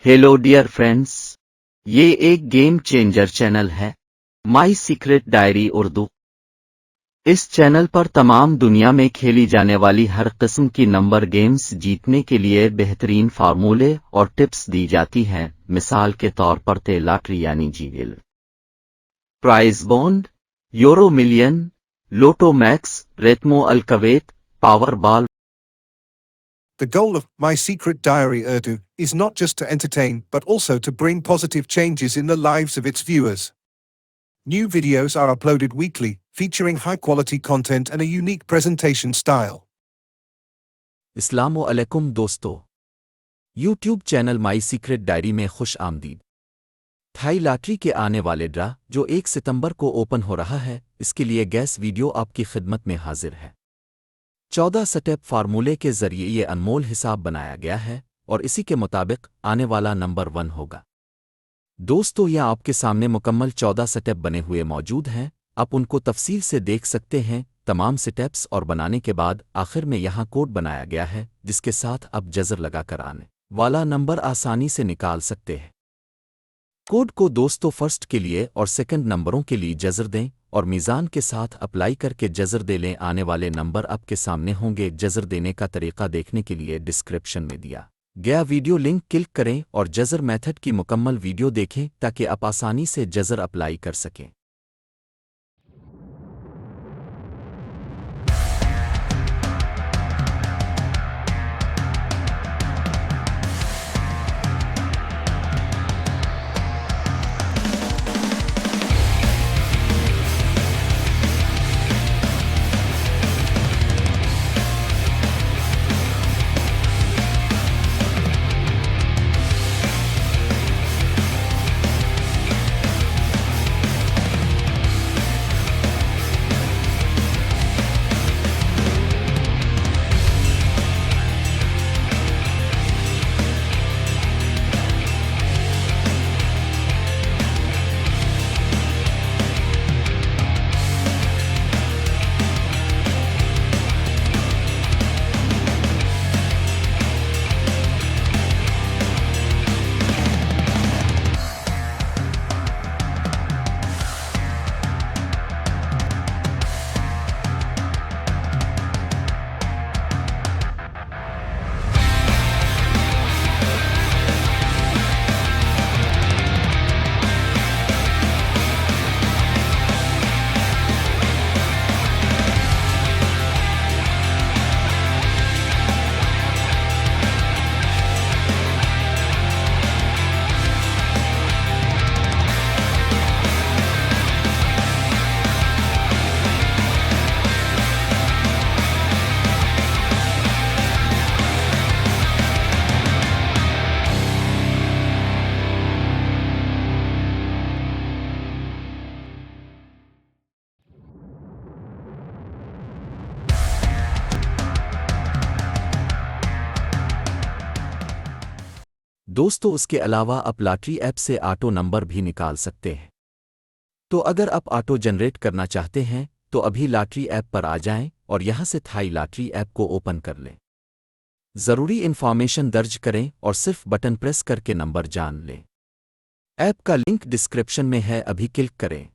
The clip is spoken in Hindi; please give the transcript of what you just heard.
हेलो डियर फ्रेंड्स, ये एक गेम चेंजर चैनल है। My secret diary Urdu. इस चैनल पर तमाम दुनिया में खेली जाने वाली हर किस्म की नंबर गेम्स जीतने के लिए बेहतरीन फार्मूले और टिप्स दी जाती हैं। मिसाल के तौर पर लॉटरी यानी GL, prize bond, Euro Million, Lotto Max, रेतमो अलकवेत, Powerball. The goal of My Secret Diary Urdu is not just to entertain but also to bring positive changes in the lives of its viewers. New videos are uploaded weekly, featuring high-quality content and a unique presentation style. अस्सलामु अलैकुम दोस्तों, YouTube channel my secret diary में खुश आमदीद। थाई लॉटरी के आने वाले ड्रा जो 1 सितंबर को ओपन हो रहा है, इसके लिए गैस वीडियो आपकी खिदमत में हाजिर है। 14 स्टेप फार्मूले के जरिए ये अनमोल हिसाब बनाया गया है और इसी के मुताबिक आने वाला नंबर 1 होगा। दोस्तों, यह आपके सामने मुकम्मल 14 स्टेप बने हुए मौजूद हैं। आप उनको तफसील से देख सकते हैं। तमाम स्टेप्स और बनाने के बाद आखिर में यहाँ कोड बनाया गया है, जिसके साथ आप जज़र लगाकर आने वाला नंबर आसानी से निकाल सकते हैं। कोड को दोस्तों फर्स्ट के लिए और सेकंड नंबरों के लिए जज़र दें और मीज़ान के साथ अप्लाई करके जज़र दे लें। आने वाले नंबर आपके सामने होंगे। जज़र देने का तरीका देखने के लिए डिस्क्रिप्शन में दिया गया वीडियो लिंक क्लिक करें और जज़र मेथड की मुकम्मल वीडियो देखें ताकि आप आसानी से जज़र अप्लाई कर सकें। दोस्तों, उसके अलावा आप लॉटरी ऐप से ऑटो नंबर भी निकाल सकते हैं। तो अगर आप ऑटो जनरेट करना चाहते हैं तो अभी लॉटरी ऐप पर आ जाएं और यहां से थाई लॉटरी ऐप को ओपन कर लें। ज़रूरी इन्फॉर्मेशन दर्ज करें और सिर्फ बटन प्रेस करके नंबर जान लें। ऐप का लिंक डिस्क्रिप्शन में है, अभी क्लिक करें।